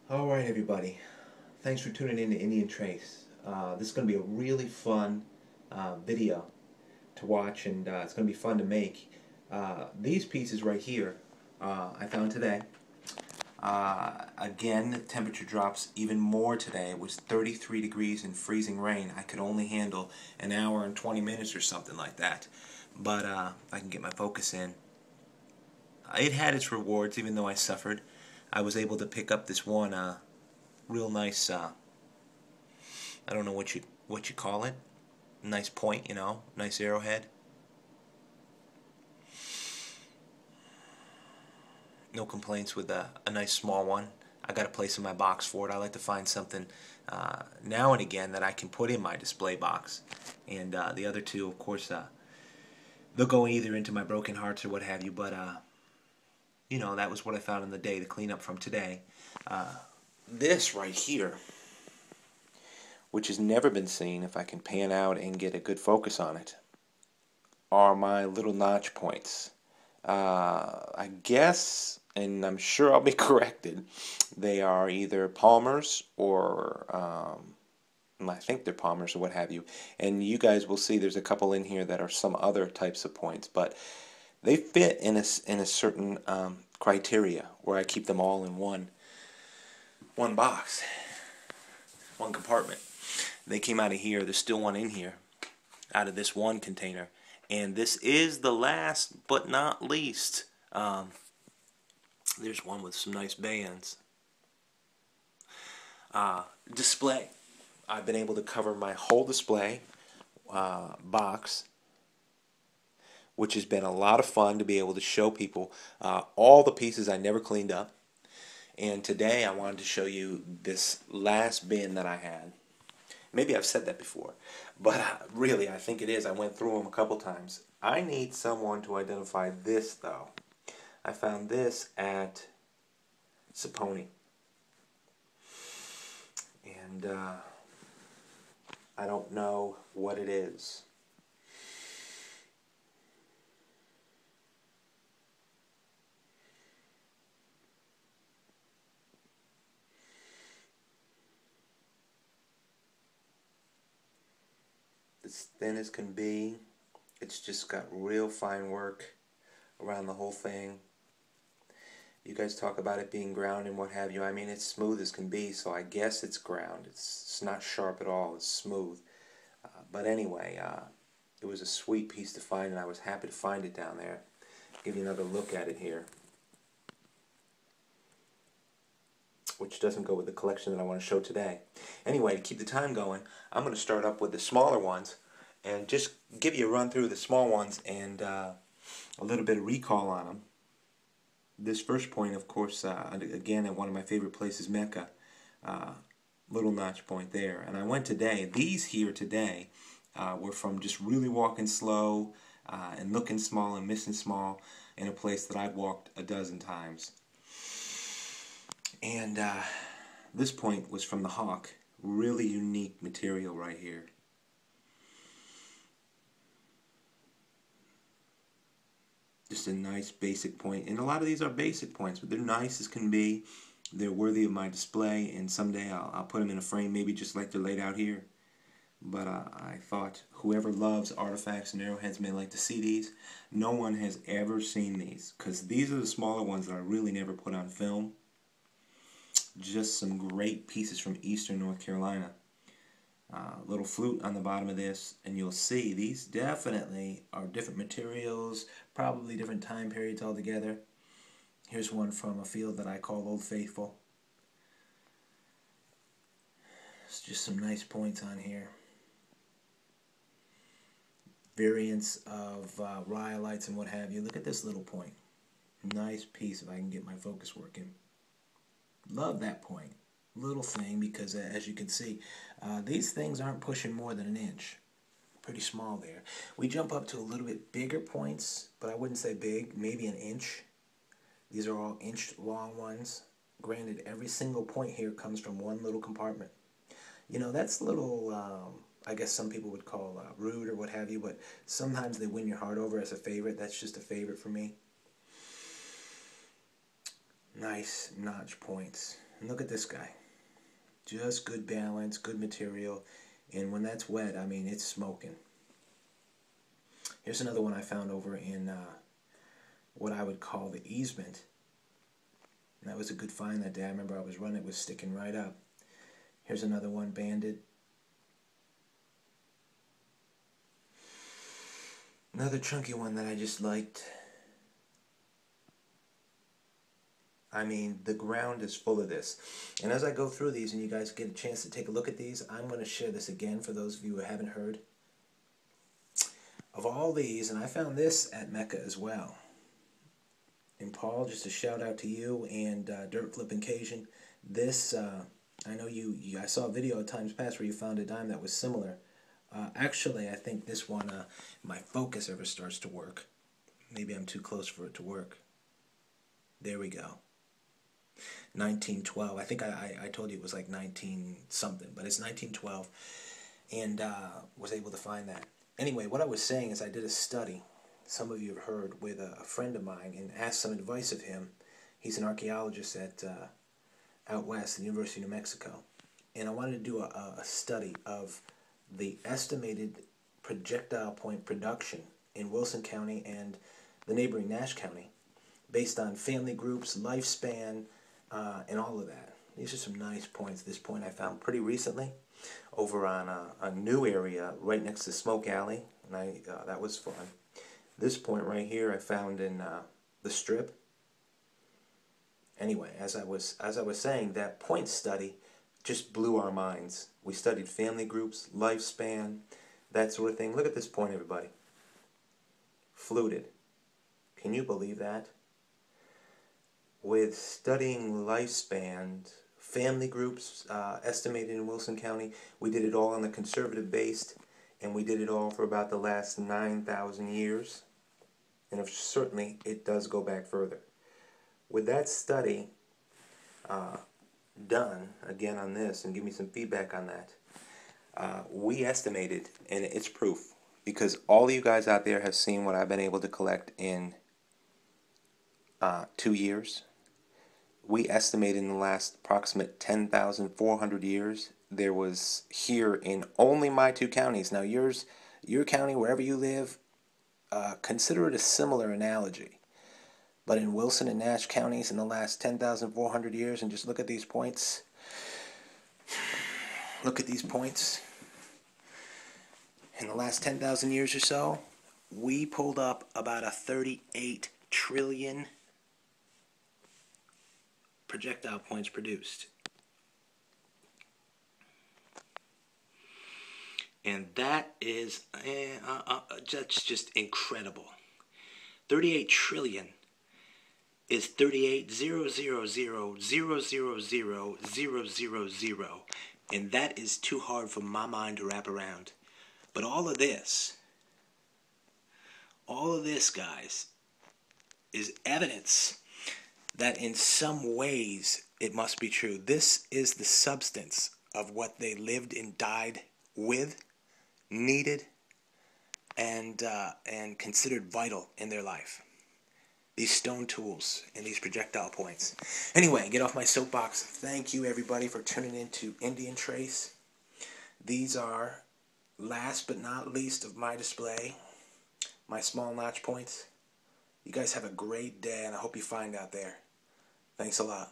Alright everybody, thanks for tuning in to Indian Trace. This is going to be a really fun video to watch, and it's going to be fun to make. These pieces right here I found today. Again, the temperature drops even more today. It was 33 degrees and freezing rain. I could only handle an hour and 20 minutes or something like that. But I can get my focus in. It had its rewards even though I suffered. I was able to pick up this one real nice, I don't know what you call it, nice point, nice arrowhead. No complaints with a nice small one. I got a place in my box for it. I like to find something now and again that I can put in my display box. And the other two, of course, they'll go either into my broken hearts or what have you. But that was what I found in the day to clean up from today. This right here, which has never been seen, if I can pan out and get a good focus on it, are my little notch points. I guess, and I'm sure I'll be corrected, they are either Palmer's or I think they're Palmer's or what have you. And you guys will see there's a couple in here that are some other types of points, but they fit in a certain criteria where I keep them all in one box, one compartment. They came out of here. There's still one in here out of this one container. And this is the last but not least. There's one with some nice bands. Display. I've been able to cover my whole display box, which has been a lot of fun to be able to show people all the pieces I never cleaned up. And today I wanted to show you this last bin that I had. Maybe I've said that before, but really I think it is. I went through them a couple times. I need someone to identify this though. I found this at Saponi. And I don't know what it is. As thin as can be. It's just got real fine work around the whole thing. You guys talk about it being ground and what have you. I mean, it's smooth as can be, so I guess it's ground. It's not sharp at all. It's smooth. But anyway, it was a sweet piece to find, and I was happy to find it down there. I'll give you another look at it here, which doesn't go with the collection that I want to show today. Anyway, to keep the time going, I'm going to start up with the smaller ones and just give you a run through the small ones and a little bit of recall on them. This first point, of course, again, at one of my favorite places, Mecca. Little notch point there. And I went today. These here today were from just really walking slow and looking small and missing small in a place that I've walked a dozen times. And this point was from the Hawk. Really unique material right here. Just a nice basic point. And a lot of these are basic points, but they're nice as can be. They're worthy of my display, and someday I'll put them in a frame, maybe just like they're laid out here. But I thought whoever loves artifacts and arrowheads may like to see these. No one has ever seen these, because these are the smaller ones that I really never put on film. Just some great pieces from eastern North Carolina. Little flute on the bottom of this, and you'll see these definitely are different materials, probably different time periods altogether. Here's one from a field that I call Old Faithful. It's just some nice points on here. Variants of rhyolites and what have you. Look at this little point. Nice piece if I can get my focus working. Love that point. Little thing, because as you can see, these things aren't pushing more than an inch. Pretty small there. We jump up to a little bit bigger points, but I wouldn't say big, maybe an inch. These are all inch long ones. Granted, every single point here comes from one little compartment. You know, that's a little, I guess some people would call rude or what have you, but sometimes they win your heart over as a favorite. That's just a favorite for me. Nice notch points. And look at this guy. Just good balance, good material. And when that's wet, I mean, it's smoking. Here's another one I found over in what I would call the easement. And that was a good find that day. I remember I was running, it was sticking right up. Here's another one, banded. Another chunky one that I just liked. I mean, the ground is full of this. And as I go through these and you guys get a chance to take a look at these, I'm going to share this again for those of you who haven't heard. Of all these, and I found this at Mecca as well. And Paul, just a shout out to you and Dirt Flipping Cajun. This, I know I saw a video at times past where you found a dime that was similar. Actually, I think this one, my focus ever starts to work. Maybe I'm too close for it to work. There we go. 1912. I think I told you it was like 19 something, but it's 1912, and was able to find that. Anyway, what I was saying is I did a study, some of you have heard, with a friend of mine and asked some advice of him. He's an archaeologist at out west at the University of New Mexico, and I wanted to do a study of the estimated projectile point production in Wilson County and the neighboring Nash County based on family groups, lifespan, and all of that. These are some nice points. This point I found pretty recently over on a new area right next to Smoke Alley, and that was fun. This point right here I found in the Strip. Anyway, as I was saying, that point study just blew our minds. We studied family groups, lifespan, that sort of thing. Look at this point, everybody. Fluted. Can you believe that? With studying lifespan, family groups estimated in Wilson County, we did it all on the conservative based, and we did it all for about the last 9,000 years. And certainly it does go back further. With that study done, again on this, and give me some feedback on that, we estimated, and it's proof, because all of you guys out there have seen what I've been able to collect in 2 years. We estimate in the last approximate 10,400 years, there was here in only my 2 counties. Now your county, wherever you live, consider it a similar analogy. But in Wilson and Nash counties in the last 10,400 years, and just look at these points. Look at these points. In the last 10,000 years or so, we pulled up about a 38 trillion projectile points produced. And that is that's just incredible. 38 trillion is 38,000,000,000,000, and that is too hard for my mind to wrap around. But all of this, guys, is evidence that in some ways it must be true. This is the substance of what they lived and died with, needed, and considered vital in their life. These stone tools and these projectile points. Anyway, get off my soapbox. Thank you, everybody, for tuning in to Indian Trace. These are, last but not least of my display, my small notch points. You guys have a great day, and I hope you find out there. Thanks a lot.